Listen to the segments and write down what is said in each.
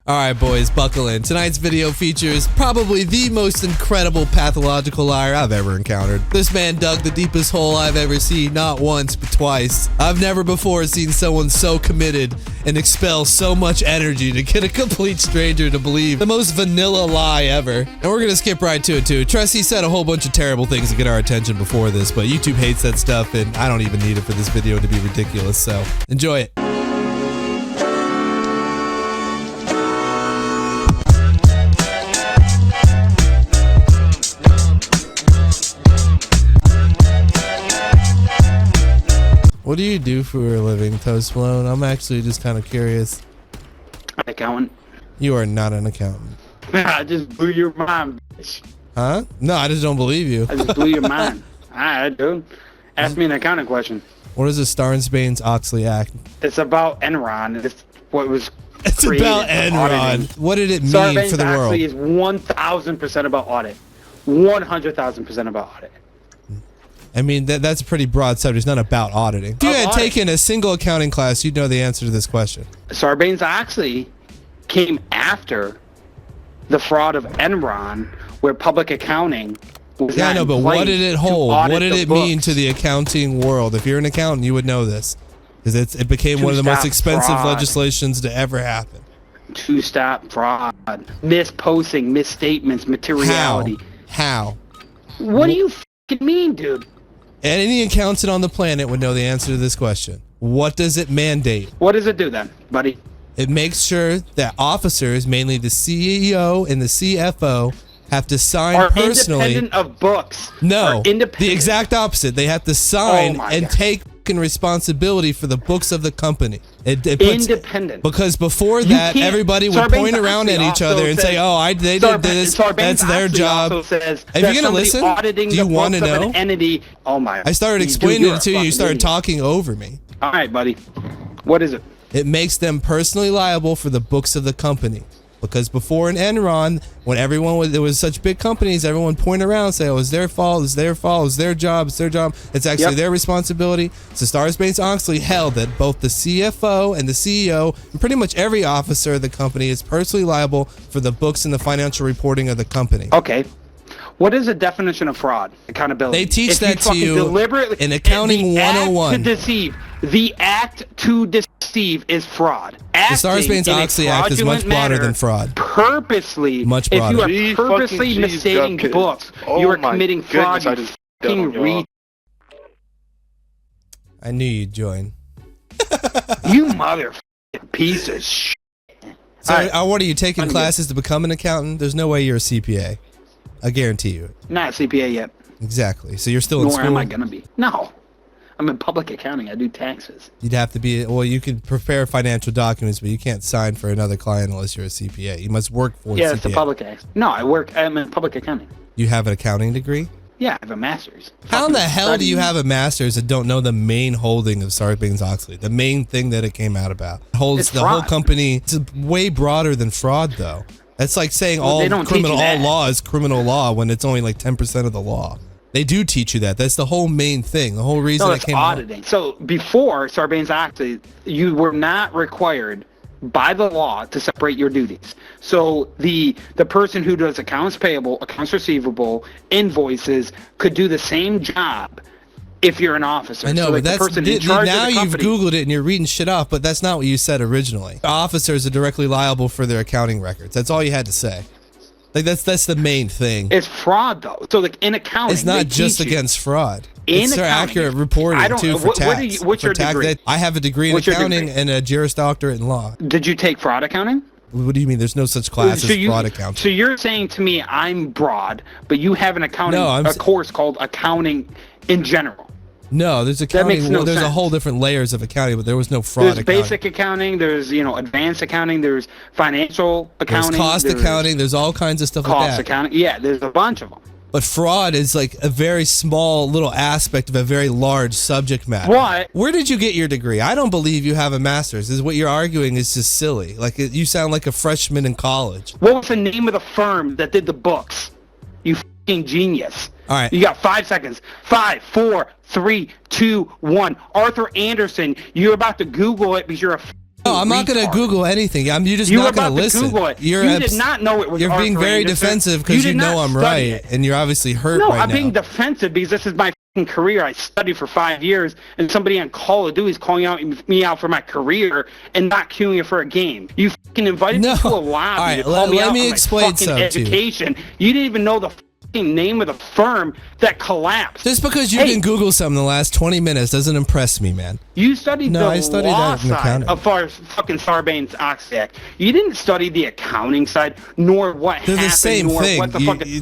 Alright boys, buckle in. Tonight's video features probably the most incredible pathological liar I've ever encountered. This man dug the deepest hole I've ever seen, not once, but twice. I've never before seen someone so committed and expel so much energy to get a complete stranger to believe the most vanilla lie ever. And we're gonna skip right to it too. Tressie said a whole bunch of terrible things to get our attention before this, but YouTube hates that stuff and I don't even need it for this video to be ridiculous, so enjoy it. What do you do for a living, Toast Malone? I'm actually just kind of curious. An accountant. You are not an accountant. I just blew your mind, bitch. Huh? No, I just don't believe you. I just blew your mind. I do. Ask me an accounting question. What is the Sarbanes-Oxley Act? It's about Enron. It's what was It's about Enron. What did it mean for the world? Sarbanes-Oxley is 1,000% about audit. 100,000% about audit. I mean, that's a pretty broad subject. It's not about auditing. If you had taken a single accounting class, you'd know the answer to this question. Sarbanes-Oxley came after the fraud of Enron, where public accounting was Yeah, I know, but what did it hold? What did it mean to the books. accounting world? If you're an accountant, you would know this. Because it became one of the most expensive fraud. legislations to ever happen. To stop fraud, misposting, misstatements, materiality. How? What do you f***ing mean, dude? And any accountant on the planet would know the answer to this question. What does it mandate? What does it do then, buddy? It makes sure that officers, mainly the CEO and the CFO, have to sign Are personally. independent of books. No, Are independent. the exact opposite. They have to sign and God. take responsibility for the books of the company. It puts, Independent. because before that, can't- everybody would point around at each other and say, "Oh, they did this. That's their job." Says If you're gonna listen, auditing do you the want to books of know? an entity. Oh my! I started Dude, explaining you're it to you. a You started fucking talking over me. idiot. All right, buddy. What is it? It makes them personally liable for the books of the company. Because before in Enron, when there was such big companies, everyone point around and say, "Oh, it's their fault. It's their fault. It's their job. It's their job." It's actually their responsibility. So Sarbanes-Oxley held that both the CFO and the CEO and pretty much every officer of the company is personally liable for the books and the financial reporting of the company. Okay. What is the definition of fraud? Accountability. They teach If that to fucking you deliberately, in Accounting the act 101. To deceive. The act to deceive is fraud. The Sarbanes-Oxley Act is much broader than fraud. Purposely, Much broader. If you are purposely misstating books, you are committing fraud. You fucking read. I knew you'd join. You motherfucking piece of shit. So, All right. what are you taking classes to become an accountant? There's no way you're a CPA. I guarantee you it. Not CPA yet. Exactly. So you're still in Nor school? am I gonna be. No. I'm in public accounting. I do taxes. You'd have to be, well, you can prepare financial documents, but you can't sign for another client unless you're a CPA. You must work for a CPA. It's the public tax. No, I'm in public accounting. You have an accounting degree? Yeah, I have a master's. How in the hell do you have a master's and don't know the main holding of Sarbanes-Oxley? The main thing that it came out about. It holds It's the fraud. whole company. It's way broader than fraud, though. That's like saying they don't teach you all that. law is criminal law when it's only like 10% of the law. They do teach you that. That's the whole main thing. The whole reason it came auditing. So before Sarbanes-Oxley, you were not required by the law to separate your duties. So the person who does accounts payable, accounts receivable, invoices could do the same job if you're an officer. I know, so like but the person in charge now of the you've company, Googled it and you're reading shit off, but that's not what you said originally. Officers are directly liable for their accounting records. That's all you had to say. Like that's the main thing. It's fraud though. So like in accounting, It's not they just teach you. against fraud. In It's their accounting, accurate reporting I don't- too for what tax. are you- what's For your tax, degree? I have a degree in What's your accounting degree? and a Juris Doctorate in law. Did you take fraud accounting? What do you mean? There's no such class as fraud accounting. So you're saying to me I'm broad, but you have an accounting No, a course called accounting in general. No, there's accounting. makes no there's a sense. whole different layers of accounting, but there was no fraud There's accounting. basic accounting, there's advanced accounting, there's financial There's accounting, cost accounting. There's all kinds of stuff like cost that. accounting. Yeah, there's a bunch of them. But fraud is like a very small little aspect of a very large subject matter. What? Where did you get your degree? I don't believe you have a master's. Is what you're arguing is just silly. Like you sound like a freshman in college. What was the name of the firm that did the books? You fucking genius. All right. You got 5 seconds. 5, 4, 3, 2, 1. Arthur Anderson. You're about to Google it because you're a No, I'm not going to Google anything. You're just not going to listen. Google it. You did not know it was You're being very defensive because you know I'm right, and you're obviously hurt right now. No, I'm being defensive because this is my career. I studied for 5 years, and somebody on Call of Duty is calling me out for my career and not queuing it for a game. You fucking invited me to a lobby to call me out on my fucking education. You didn't even know the name of the firm that collapsed. Just because you didn't Google something in the last 20 minutes doesn't impress me, man. You studied the law side of fucking Sarbanes-Oxley Act. You didn't study the accounting side, nor what happened. They're the same thing.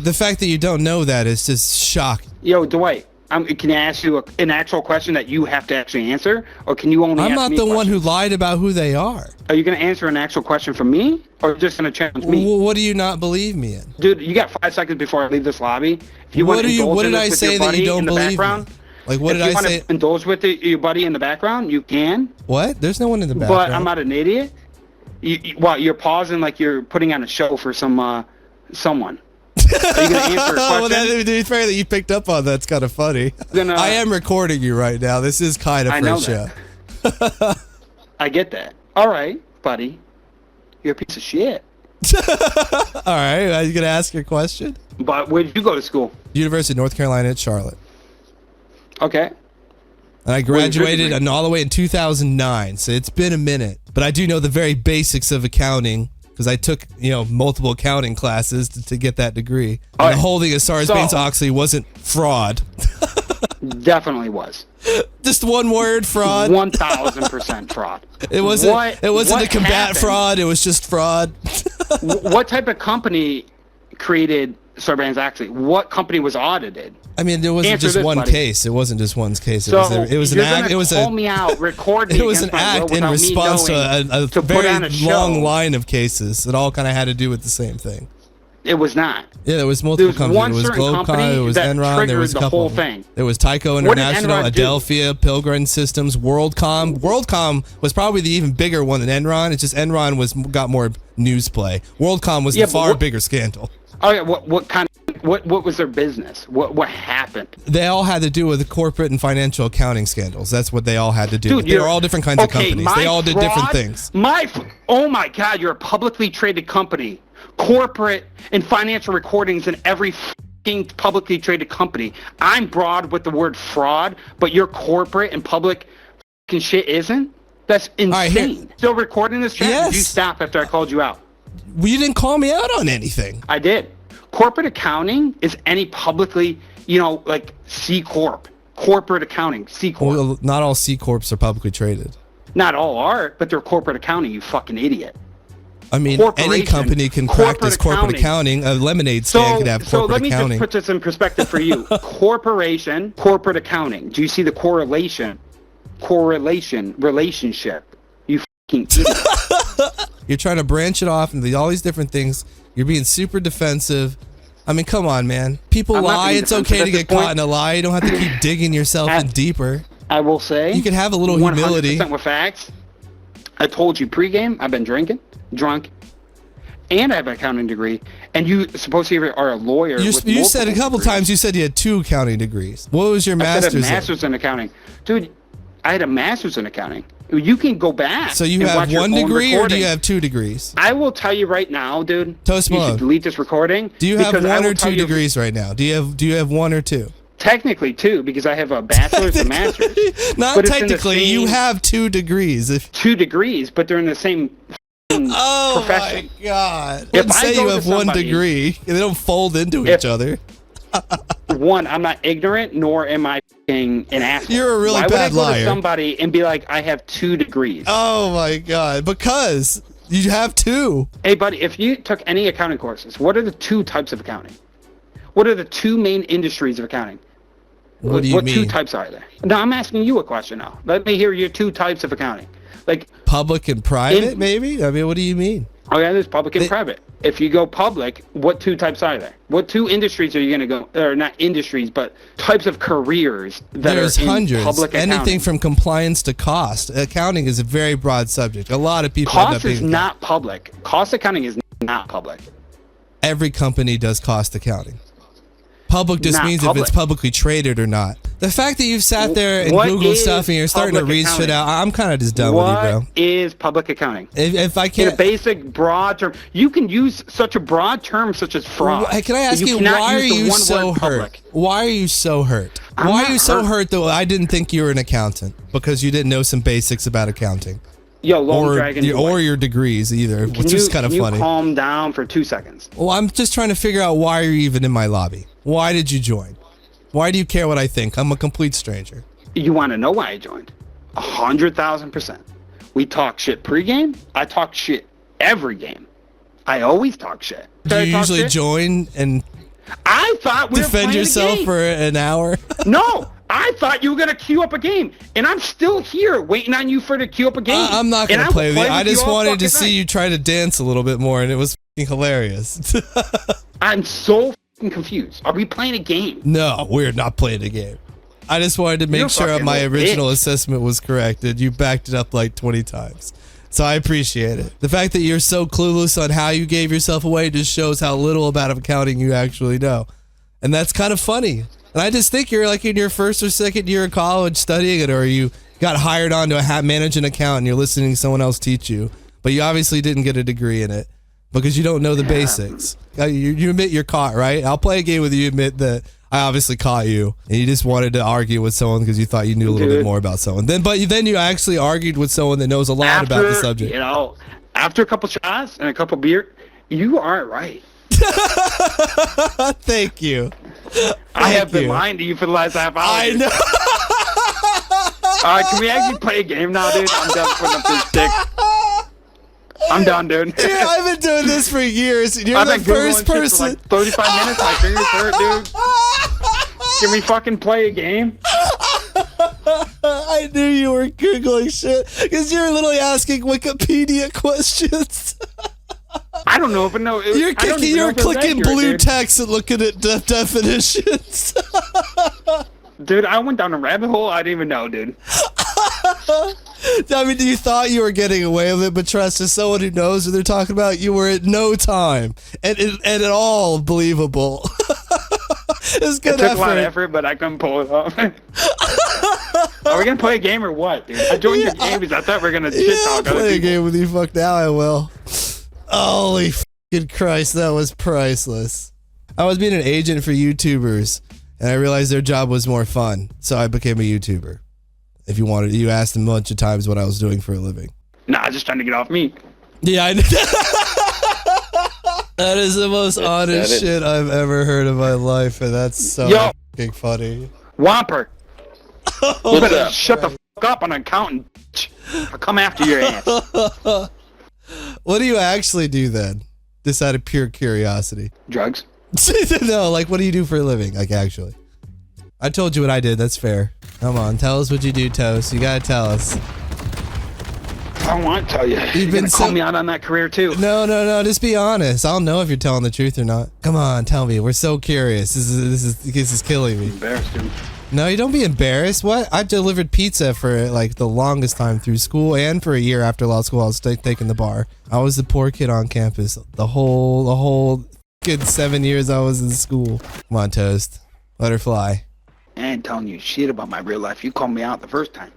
The fact that you don't know that is just shocking. Yo, Dwight, can I ask you an actual question that you have to actually answer, or can you only ask me I'm not the one who lied about who they are. Are you going to answer an actual question from me, or just going to challenge me? Well, what do you not believe me in? Dude, you got 5 seconds before I leave this lobby. If you what did I say that you don't believe me? Like, what did I say? If you want to indulge with your buddy in the background, you can. What? There's no one in the background. But I'm not an idiot. You're pausing like you're putting on a show for someone. Are you going to answer a question? Well, to be fair that you picked up on that's kind of funny. I am recording you right now. This is kind of for a show. I get that. All right, buddy. You're a piece of shit. All right. Are you going to ask your question? But where did you go to school? University of North Carolina at Charlotte. Okay. And I graduated all the way in 2009, so it's been a minute. But I do know the very basics of accounting because I took, multiple accounting classes to get that degree. And the holding of Sarbanes-Oxley wasn't fraud. Definitely was. Just one word, fraud. 1,000% fraud. It wasn't to combat fraud. It was just fraud. What type of company created Sarbanes-Oxley? What company was audited? I mean, there wasn't just one case. It wasn't just one case. It was an act. It was call me out, record me. It was an act in response to a very long line of cases. It all kind of had to do with the same thing. It was not. Yeah, there was multiple companies. It was Globecon, it was Enron, there was a couple. There was Tyco International, Adelphia, Pilgrim Systems, WorldCom. WorldCom was probably the even bigger one than Enron. It's just Enron got more news play. WorldCom was the far bigger scandal. Oh yeah, what was their business? What happened? They all had to do with the corporate and financial accounting scandals. That's what they all had to do. They were all different kinds of companies. They all did different things. Oh my God, you're a publicly traded company. Corporate and financial recordings in every publicly traded company. I'm broad with the word fraud, but your corporate and public shit isn't? That's insane. Still recording this chat? Yes. Did you stop after I called you out? Well, you didn't call me out on anything. I did. Corporate accounting is any publicly, like C Corp. Corporate accounting, C Corp. Well, not all C Corps are publicly traded. Not all are, but they're corporate accounting, you fucking idiot. I mean, any company can practice corporate accounting. A lemonade stand could have corporate accounting. So let me just put this in perspective for you. Corporation, corporate accounting. Do you see the correlation, relationship? You fucking idiot. You're trying to branch it off into all these different things. You're being super defensive. I mean, come on, man. People lie. It's okay to get caught in a lie. You don't have to keep digging yourself in deeper. I will say. You can have a little humility. 100% with facts. I told you pregame, I've been drunk, and I have an accounting degree. And you supposedly are a lawyer. You said a couple times you said you had 2 accounting degrees. What was your master's? I said a master's in accounting. Dude, I had a master's in accounting. You can go back. So you have 1 degree or do you have 2 degrees? I will tell you right now, dude. Toast Malone. You should delete this recording. Do you have 1 or 2 degrees right now? Do you have 1 or 2? Technically 2, because I have a bachelor's and master's. Not technically. You have 2 degrees. 2 degrees, but they're in the same profession. My God. Let's say you have 1 degree. They don't fold into each other. 1, I'm not ignorant, nor am I an asshole. You're a really bad liar. Why would I go to somebody and be like, I have 2 degrees? Oh my God. Because you have 2. Hey, buddy, if you took any accounting courses, what are the 2 types of accounting? What are the 2 main industries of accounting? What do you mean? What 2 types are there? No, I'm asking you a question now. Let me hear your 2 types of accounting. Like public and private, maybe? I mean, what do you mean? Oh, yeah, there's public and private. If you go public, what 2 types are there? What 2 industries are you going to go? Or not industries, but types of careers that There's are in hundreds. Public accounting. Anything from compliance to cost. Accounting is a very broad subject. A lot of people Cost is not public. Cost accounting is not public. Every company does cost accounting. Public just means if it's publicly traded or not. The fact that you've sat there and What Googled is stuff and you're starting to public read shit accounting? out, I'm kind of just done with you, bro. What is public accounting? If I In a can't, basic, broad term, you can use such a broad term such as fraud. Hey, can I ask you, cannot why are use the you one so word hurt? public. Why are you so hurt? I'm Why not are you so hurt. hurt that I didn't think you were an accountant because you didn't know some basics about accounting Yo, Lone Dragon. or your degrees either, which is kind of Can funny. you calm down for 2 seconds? Well, I'm just trying to figure out why you're even in my lobby. Why did you join? Why do you care what I think? I'm a complete stranger. You want to know why I joined? 100,000%. We talk shit pregame. I talk shit every game. I always talk shit. Do you usually join and I thought we were defend playing yourself a game. for an hour? No, I thought you were gonna queue up a game, and I'm still here waiting on you for to queue up a game. I'm not And going I to play will with you. I just all wanted to fucking see night. you try to dance a little bit more, and it was f***ing hilarious. I'm so fucking confused. Are we playing a game? No, we're not playing a game. I just wanted to make You're sure fucking my little original bitch. assessment was correct, and you backed it up like 20 times. So I appreciate it. The fact that you're so clueless on how you gave yourself away just shows how little about accounting you actually know. And that's kind of funny. And I just think you're like in your first or second year of college studying it, or you got hired on to manage an account and you're listening to someone else teach you. But you obviously didn't get a degree in it because you don't know the basics. You admit you're caught, right? I'll play a game with you, admit that I obviously caught you, and you just wanted to argue with someone because you thought you knew a little bit more about someone. But then you actually argued with someone that knows a lot about the subject. You know, after a couple shots and a couple beer, you aren't right. Thank you. I have been lying to you for the last half hour. I know. All right, can we actually play a game now, dude? I'm done putting up this stick. I'm done, dude. Yeah, I've been doing this for years, and you're I've the been Googling first shit for person. like 35 minutes. My fingers hurt, dude. Can we fucking play a game? I knew you were Googling shit because you're literally asking Wikipedia questions. I don't know if it no. You're clicking blue dude. text and looking at definitions. Dude, I went down a rabbit hole. I didn't even know, dude. I mean, you thought you were getting away with it, but trust, as someone who knows what they're talking about, you were at no time and at all believable. It's good It took effort. a lot of effort, but I couldn't pull it off. Are we gonna play a game or what, dude? I joined your game because I thought we were gonna shit Yeah, I'll talk other play a people. game with you. Fuck, now I will. Holy fucking Christ, that was priceless. I was being an agent for YouTubers, and I realized their job was more fun, so I became a YouTuber. If you wanted, you asked a bunch of times what I was doing for a living. Nah, just trying to get off me. Yeah, I know. That is the most honest shit I've ever heard in my life, and that's so fucking funny. Whopper. You better shut the fuck up on an accountant. I'll come after your ass. What do you actually do then? Just out of pure curiosity. Drugs. No, like what do you do for a living? Like actually. I told you what I did, that's fair. Come on, tell us what you do, Toast. You gotta tell us. I don't want to tell you. You're been gonna call me out on that career too. No, just be honest. I'll know if you're telling the truth or not. Come on, tell me. We're so curious. This is killing me. Embarrassed, dude. No, you don't be embarrassed. What? I delivered pizza for like the longest time through school, and for a year after law school, I was taking the bar. I was the poor kid on campus the whole good 7 years I was in school. Come on, Toast. Let her fly. I ain't telling you shit about my real life. You called me out the first time.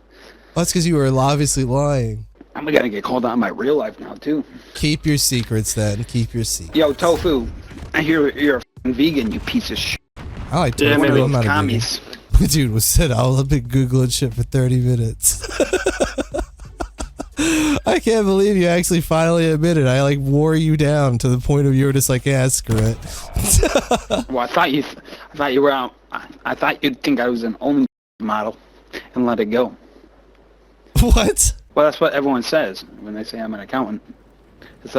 Well, that's because you were obviously lying. I'm gonna get called out on my real life now too. Keep your secrets then. Keep your secrets. Yo, Tofu. I hear you're a f***ing vegan, you piece of shit. I like One tofu. of I'm those not a commies. vegan. Dude was said I've been Googling shit for 30 minutes. I can't believe you actually finally admitted. I like wore you down to the point of you were just like, yeah, screw it. Well, I thought you were out. I thought you'd think I was an only model and let it go. What? Well, that's what everyone says when they say I'm an accountant. It's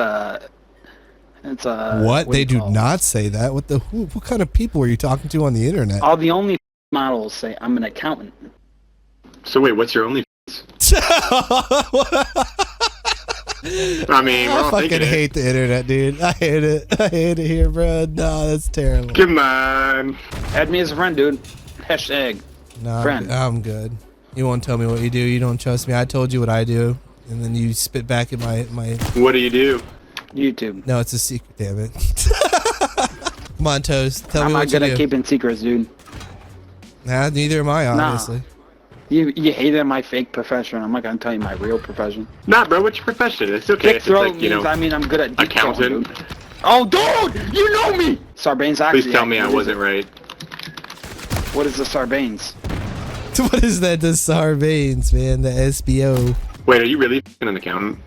What? They do not say that. What kind of people are you talking to on the internet? All the only models say I'm an accountant. So wait, what's your only? I mean, we're I all fucking thinking hate the internet, dude. I hate it. I hate it here, bro. No, that's terrible. Come on. Add me as a friend, dude. Hashtag No, friend. I'm good. You won't tell me what you do. You don't trust me. I told you what I do, and then you spit back at my. What do you do? YouTube. No, it's a secret. Damn it. Come on, Toast. Tell I'm me not what you good do. at keeping secrets, dude. Nah, neither am I, honestly. You hated my fake profession. I'm not gonna tell you my real profession. Nah, bro, what's your profession? It's okay. Dick It's throat like, you means, know, I mean, I'm good at dick accountant. throwing, dude. Oh, dude! You know me! Sarbanes-Oxley. Please tell me I wasn't right. What is the Sarbanes? What is that? The Sarbanes, man. The SBO. Wait, are you really an accountant?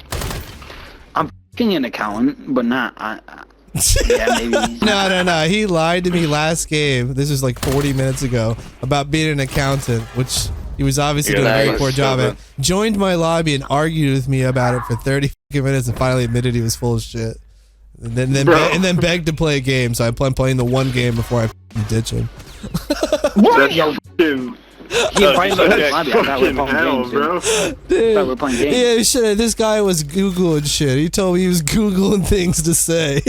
I'm f***ing an accountant, but not. Yeah, maybe. No. He lied to me last game. This was like 40 minutes ago about being an accountant, which he was obviously doing a very poor job at. Joined my lobby and argued with me about it for 30 minutes and finally admitted he was full of shit. And then begged to play a game, so I'm playing the one game before I ditch him. What? That's fucking... He invited me to the lobby. I thought we were playing hell, games, bro. Dude. I thought we were playing games. Yeah, shit. This guy was Googling shit. He told me he was Googling things to say.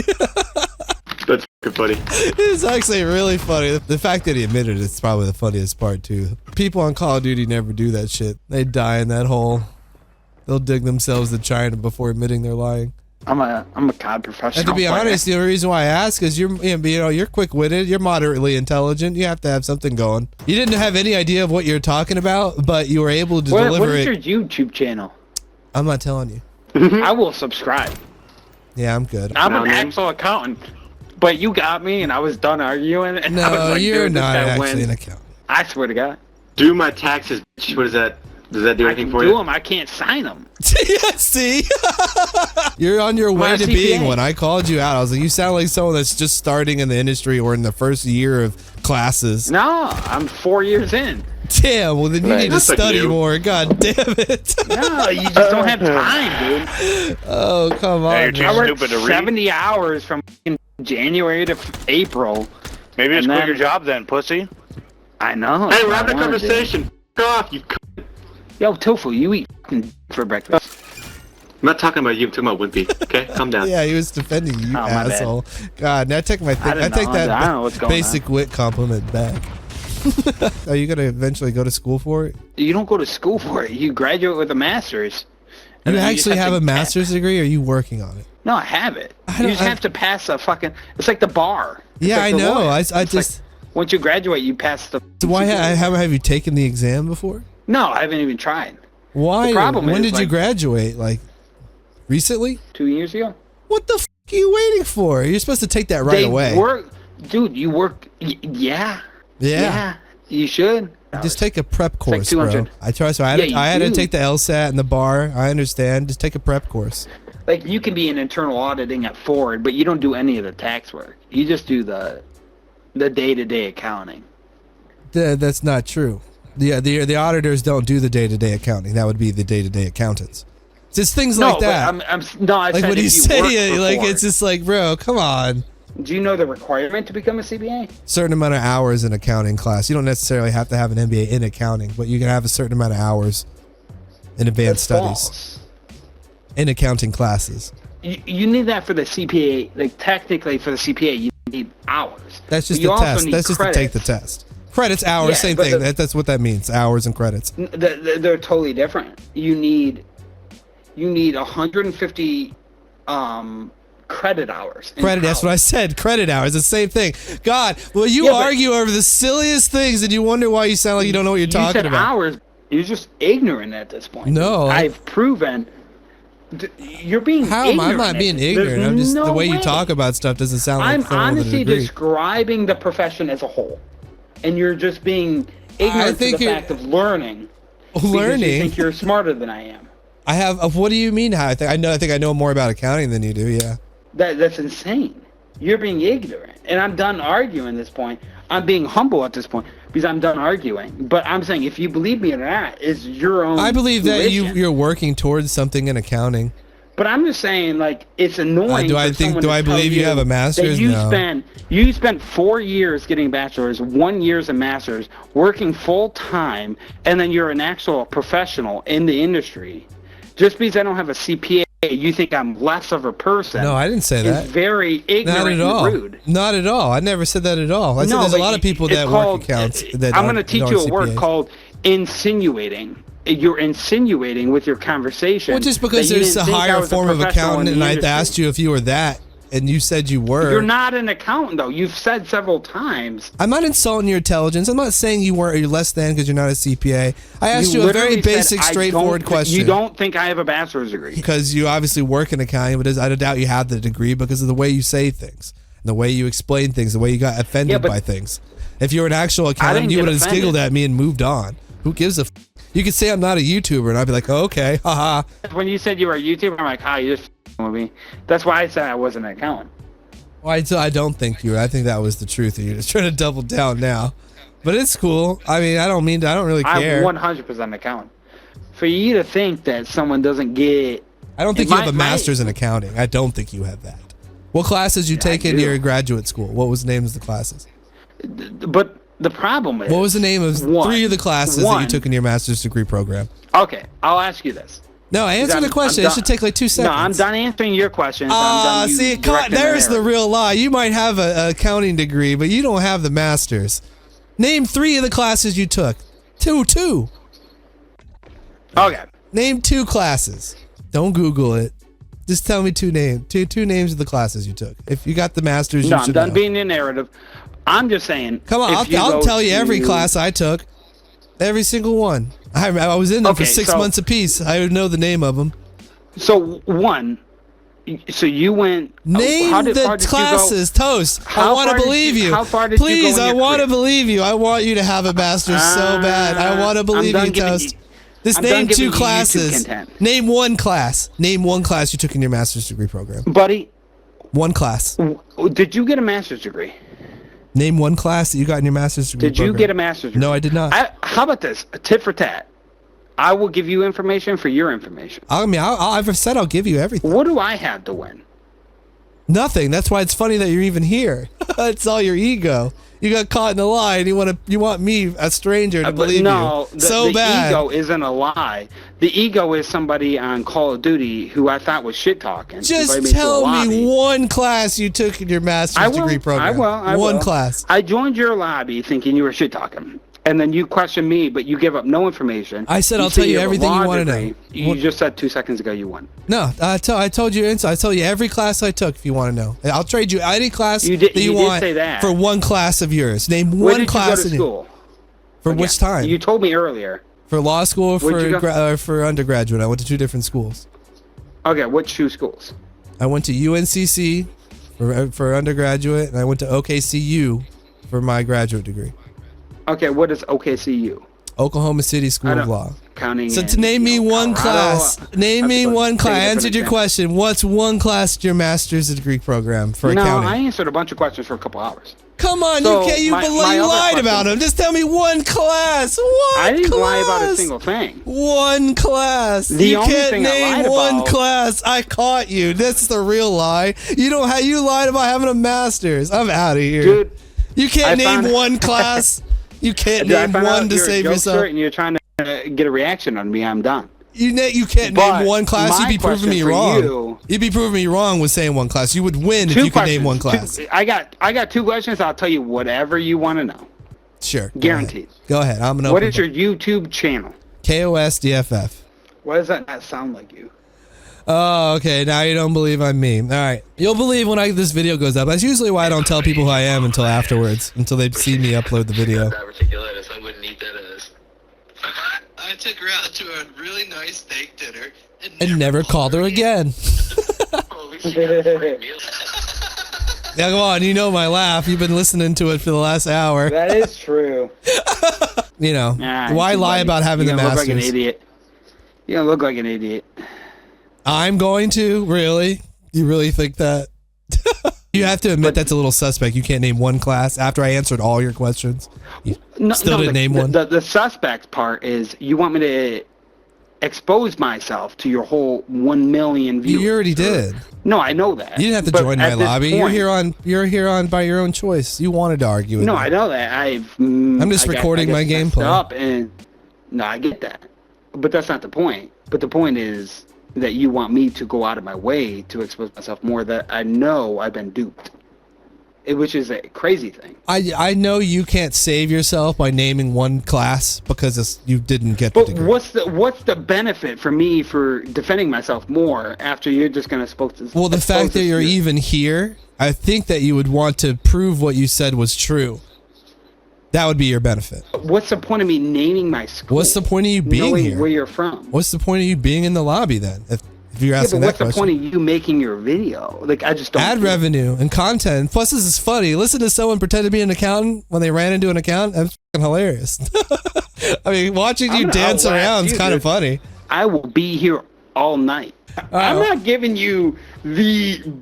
That's fucking funny. It's actually really funny. The fact that he admitted it's probably the funniest part, too. People on Call of Duty never do that shit. They die in that hole. They'll dig themselves to China before admitting they're lying. I'm a COD professional. And to be honest, the only reason why I ask is you're quick-witted, you're moderately intelligent, you have to have something going. You didn't have any idea of what you're talking about, but you were able to deliver it. What is your YouTube channel? I'm not telling you. I will subscribe. Yeah, I'm good. I'm an actual accountant, but you got me, and I was done arguing. And I was No, like, you're dude, this not guy actually wins. an accountant. I swear to God. Do my taxes, bitch. What is that? Does that do I anything can for do you? them. I can't sign them. Yeah, see? You're on your way My to CPA. being one. I called you out. I was like, you sound like someone that's just starting in the industry or in the first year of classes. No, I'm 4 years in. Damn, well then you need to That's like study you. more. God damn it. No, you just don't have time, dude. Oh, come on. Hey, you're too I man. worked stupid to read. 70 hours from January to April. Maybe just And quit then- your job then, pussy. I know. Hey, that's we're what having I a wanna do. conversation. F off, you cunt. Yo, Tofu, you eat f***ing for breakfast. I'm not talking about you, I'm talking about Wimpy. Okay, calm down. Yeah, he was defending you, Oh, my bad. asshole. God, now I take my thing. I didn't take know. that I don't know what's going basic wit compliment back. Are you gonna eventually go to school for it? You don't go to school for it. You graduate with a master's. You And then just actually have to a master's degree, or are you working on it? No, I have it. I You don't- just have to pass a fucking... It's like the bar. It's Yeah, like I the know. lawyer. I It's just. like, once you graduate, you pass the... So why have you taken the exam before? No, I haven't even tried. Why? The problem when is, did you like- graduate? Like recently? 2 years ago. What the f are you waiting for? You're supposed to take that right They away. work... Dude, you work... Yeah. Yeah. You should. Just take a prep like course, bro. 200. I try. So I Yeah, had to you take the LSAT and the bar. I understand. Just take a prep course. Like, you can be in internal auditing at Ford, but you don't do any of the tax work. You just do the day-to-day accounting. That's not true. The auditors don't do the day-to-day accounting. That would be the day-to-day accountants. Just things like that. I Like said when if you say work it, for like Ford. it's just like, bro, come on. Do you know the requirement to become a CPA? Certain amount of hours in accounting class. You don't necessarily have to have an MBA in accounting, but you can have a certain amount of hours in advanced That's studies false. in accounting classes. You need that for the CPA. Like, technically, for the CPA, you need hours. That's just But you the also test. need That's just to take the credits. test. Credits, hours, Yeah, same but thing. the- That's what that means. Hours and credits. They're totally different. You need 150 credit hours. in Credit, that's what I college. said. Credit hours, the same thing. God, well, you Yeah, but- argue over the silliest things and you wonder why you sound like you don't know what you're You talking said about. hours. You're just ignorant at this point. No, I've proven. You're being How am I? I'm ignorant. not being There's ignorant. I'm just no the way you way. talk about stuff doesn't sound like I'm someone with a honestly degree. describing the profession as a whole, and you're just being ignorant think to the you're- fact of learning. Because you Learning. think you're smarter than I am. I have. What do you mean? How I think I know more about accounting than you do. Yeah. That's insane. You're being ignorant, and I'm done arguing at this point. I'm being humble at this point because I'm done arguing. But I'm saying, if you believe me or not, it's your own. I believe that tuition. you're working towards something in accounting. But I'm just saying, like, it's annoying. do I for think- someone do to I tell believe you have a master's? That you No. spent 4 years getting a bachelor's, 1 year as a master's, working full time, and then you're an actual professional in the industry. Just because I don't have a CPA, you think I'm less of a person? No, I didn't say that. It's very ignorant Not at all. and rude. Not at all. I never said that at all. I said No, there's a but lot of people it's that called- work accounts that I'm going going to to teach you a word called insinuating. You're insinuating with your conversation. Well, just because that you there's a didn't think I higher was form of professional in accountant, the and I industry. asked you if you were that, and you said you were. You're not an accountant, though. You've said several times. I'm not insulting your intelligence. I'm not saying you weren't. You're less than because you're not a CPA. I asked you a very basic, straightforward question. You don't think I have a bachelor's degree? Because you obviously work in accounting, but I doubt you have the degree because of the way you say things, the way you explain things, the way you got offended by things. If you were an actual accountant, you would have just giggled at me and moved on. Who gives a f? You could say I'm not a YouTuber, and I'd be like, oh, okay, haha. When you said you were a YouTuber, I'm like, you're just with me. That's why I said I wasn't an accountant. Well, I don't think you were. I think that was the truth. You're just trying to double down now. But it's cool. I mean, I don't really care. I'm 100% an accountant. For you to think that someone doesn't get... I don't think you have a master's in accounting. I don't think you have that. What classes you take in your graduate school? What was the name of the classes? But the problem is... What was the name of 3 of the classes that you took in your master's degree program? Okay, I'll ask you this. No, answer the question. It should take like 2 seconds. No, I'm done answering your question. See, there's the real lie. You might have an accounting degree, but you don't have the master's. Name 3 of the classes you took. Two. Okay. Name 2 classes. Don't Google it. Just tell me 2 names. Two names of the classes you took. If you got the master's, you should know. I'm done being a narrative. I'm just saying. Come on, I'll tell you every class I took. Every single one. I was in them for 6 months apiece. I would know the name of them. So you went... Name the classes, Toast. I want to believe you. How far did you go? Please, I want to believe you. I want you to have a master's so bad. I want to believe you, Toast. Just name 2 classes. Name 1 class. Name 1 class you took in your master's degree program. Buddy. 1 class. Did you get a master's degree? Name 1 class that you got in your master's degree program. Did you get a master's degree? No, I did not. How about this? A tit for tat. I will give you information for your information. I mean, I've said I'll give you everything. What do I have to win? Nothing. That's why it's funny that you're even here. It's all your ego. You got caught in a lie, and you want me, a stranger, to believe you so bad. The ego isn't a lie. The ego is somebody on Call of Duty who I thought was shit talking. Just tell me 1 class you took in your master's degree program. I will. 1 class. I joined your lobby thinking you were shit talking. And then you question me, but you give up no information. I said I'll tell you everything you want to know. You just said 2 seconds ago you won. No, I told you. I tell you every class I took if you want to know. I'll trade you any class that you want for 1 class of yours. Name 1 class. Where did you go to school? For which time? You told me earlier. For law school or for undergraduate. I went to 2 different schools. Okay, which 2 schools? I went to UNCC for undergraduate, and I went to OKCU for my graduate degree. Okay, what is OKCU? Oklahoma City School of Law. Counting. So to name me 1 class. Name me 1 class. I answered your question. What's 1 class in your master's degree program for accounting? No, I answered a bunch of questions for a couple hours. Come on, you lied about them. Just tell me 1 class. I didn't lie about a single thing. 1 class. You can't name 1 class. I caught you. That's the real lie. You lied about having a master's. I'm out of here. Dude, you can't name 1 class. You can't name 1 to save yourself. And you're trying to get a reaction on me. I'm done. You can't name 1 class. You'd be proving me wrong. You'd be proving me wrong with saying 1 class. You would win if you could name 1 class. I got 2 questions. I'll tell you whatever you want to know. Sure. Guaranteed. Go ahead. I'm gonna. What is your YouTube channel? KOSDFF. Why does that not sound like you? Oh, okay. Now you don't believe I'm me. All right. You'll believe when this video goes up. That's usually why I don't tell people who I am until afterwards, until they see me upload the video. I wouldn't eat that as. I took her out to a really nice steak dinner and never called her again. Yeah, come on. You know my laugh. You've been listening to it for the last hour. That is true. Why lie about having the masters? You look like an idiot. You look like an idiot. I'm going to? Really? You really think that? You have to admit that's a little suspect. You can't name 1 class after I answered all your questions. You still didn't name 1? The suspect part is you want me to expose myself to your whole 1 million viewers. You already did. No, I know that. You didn't have to join my lobby. You're here on by your own choice. You wanted to argue with me. No, I know that. I'm just recording my gameplay. No, I get that. But that's not the point. But the point is that you want me to go out of my way to expose myself more, that I know I've been duped. which is a crazy thing. I know you can't save yourself by naming one class because you didn't get the But degree. what's the benefit for me for defending myself more after you're just going to supposed to? Well, the fact that you're even here, I think that you would want to prove what you said was true. That would be your benefit. What's the point of me naming my school? What's the point of you being knowing here? where you're from? What's the point of you being in the lobby then? If you're asking but that what's the question. point of you making your video? Like, I just don't. Ad revenue and content. Plus, this is funny. Listen to someone pretend to be an accountant when they ran into an accountant. That's fucking hilarious. I mean, watching you dance around is kind of funny. I will be here all night. I'm not giving you the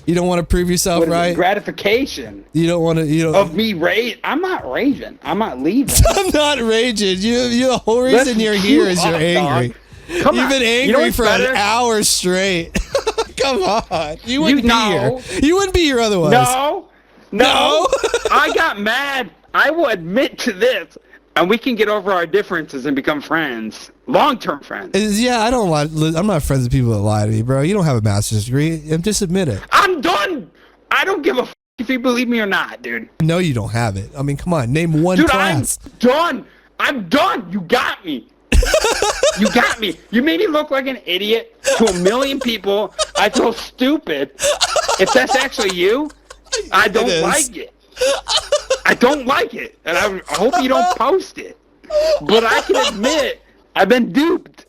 You don't want to prove yourself right. Gratification. You don't want to. You don't. Of me rage. I'm not raging. I'm not leaving. I'm not raging. You. The whole reason you're here is you're angry. Come You've on. been angry You know what's for better? an hour straight. Come on. You wouldn't be No. here. You wouldn't be here otherwise. No. I got mad. I will admit to this. And we can get over our differences and become friends. Long-term friends. Yeah, I don't lie. I'm not friends with people that lie to me, bro. You don't have a master's degree. Just admit it. I'm done. I don't give a f*** if you believe me or not, dude. No, you don't have it. I mean, come on. Name one class. I'm done. I'm done. You got me. You got me. You made me look like an idiot to a million people. I feel stupid. If that's actually you, I don't like it. I don't like it. And I hope you don't post it. But I can admit, I've been duped.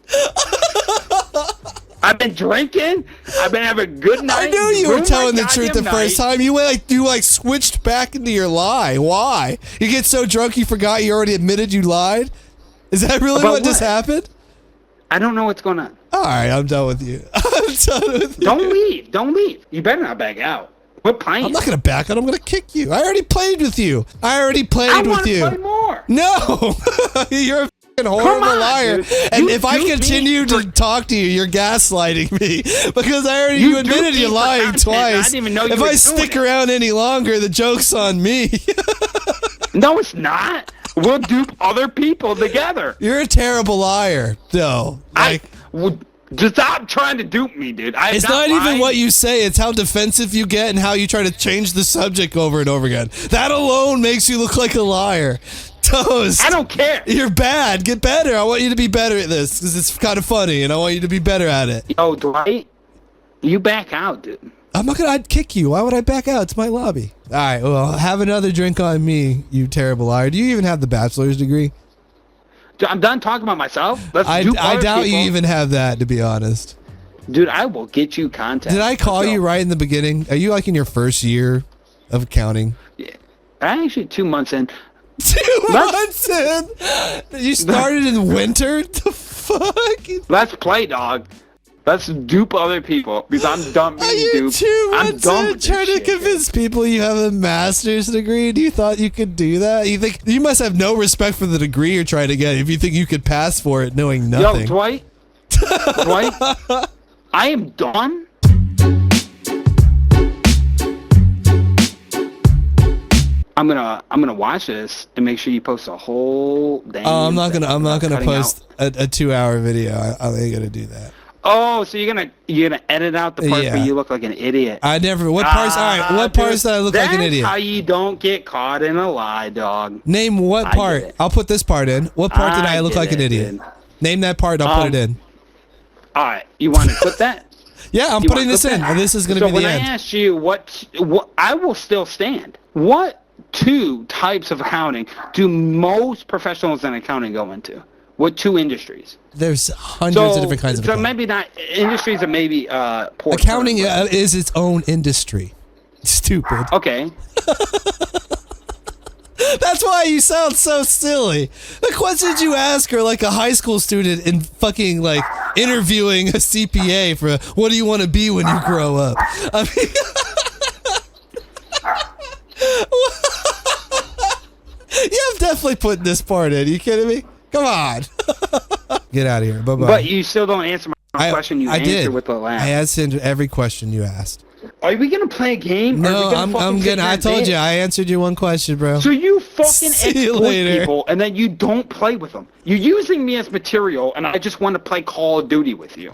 I've been drinking. I've been having a good night. I knew you were telling the truth the first time. You switched back into your lie. Why? You get so drunk you forgot you already admitted you lied? Is that really what just happened? I don't know what's going on. All right, I'm done with you. I'm done with you. Don't leave. Don't leave. You better not back out. We're playing. I'm not going to back out. I'm going to kick you. I already played with you. I want to play more. No. You're a fucking horrible liar. Dude. And if I continue to talk to you, you're gaslighting me. Because you admitted you're lying twice. I didn't even know you if were I stick around any longer, the joke's on me. No, it's not. We'll dupe other people together. You're a terrible liar, though. Just stop trying to dupe me, dude. It's not even what you say. It's how defensive you get and how you try to change the subject over and over again. That alone makes you look like a liar. Toast. I don't care. You're bad. Get better. I want you to be better at this because it's kind of funny and I want you to be better at it. Yo, Dwight, you back out, dude. I'm not I'd kick you. Why would I back out? It's my lobby. All right, well, have another drink on me, you terrible liar. Do you even have the bachelor's degree? Dude, I'm done talking about myself. I doubt you even have that, to be honest. Dude, I will get you content. Did I call you right in the beginning? Are you like in your first year of accounting? Yeah. Actually, 2 months in. 2 months in? You started in winter? The fuck? Let's play, dog. Let's dupe other people because I'm done being duped. 2 I'm months done in with this trying to shit, convince people you have a master's degree? Do you thought you could do that? You think you must have no respect for the degree you're trying to get if you think you could pass for it knowing nothing. Yo, Dwight. Dwight, I am done. I'm gonna watch this and make sure you post a whole damn. I'm not gonna post out. a 2-hour video. I ain't gonna do that. Oh, so you're gonna edit out the part where you look like an idiot. I never. What parts? All right. What parts did I look like an idiot? That's how you don't get caught in a lie, dog. Name what part. I'll put this part in. What part did I look like an idiot? Dude. Name that part. I'll put it in. All right. You want to put that? Yeah, I'm putting this in. And this is gonna be the end. So when I ask you what I will still stand. What 2 types of accounting do most professionals in accounting go into? What 2 industries? There's hundreds of different kinds of accounting. So maybe not industries that maybe poor accounting is its own industry. Stupid. Okay. That's why you sound so silly. The questions you ask are like a high school student in fucking like interviewing a CPA for what do you want to be when you grow up? I mean, yeah, I'm definitely putting this part in. Are you kidding me? Come on. Get out of here. Bye-bye. But you still don't answer my question you answered with the last. I answered every question you asked. Are we going to play a game? No, I'm gonna. I told you. I answered you one question, bro. So you fucking See you exploit later. people and then you don't play with them. You're using me as material and I just want to play Call of Duty with you.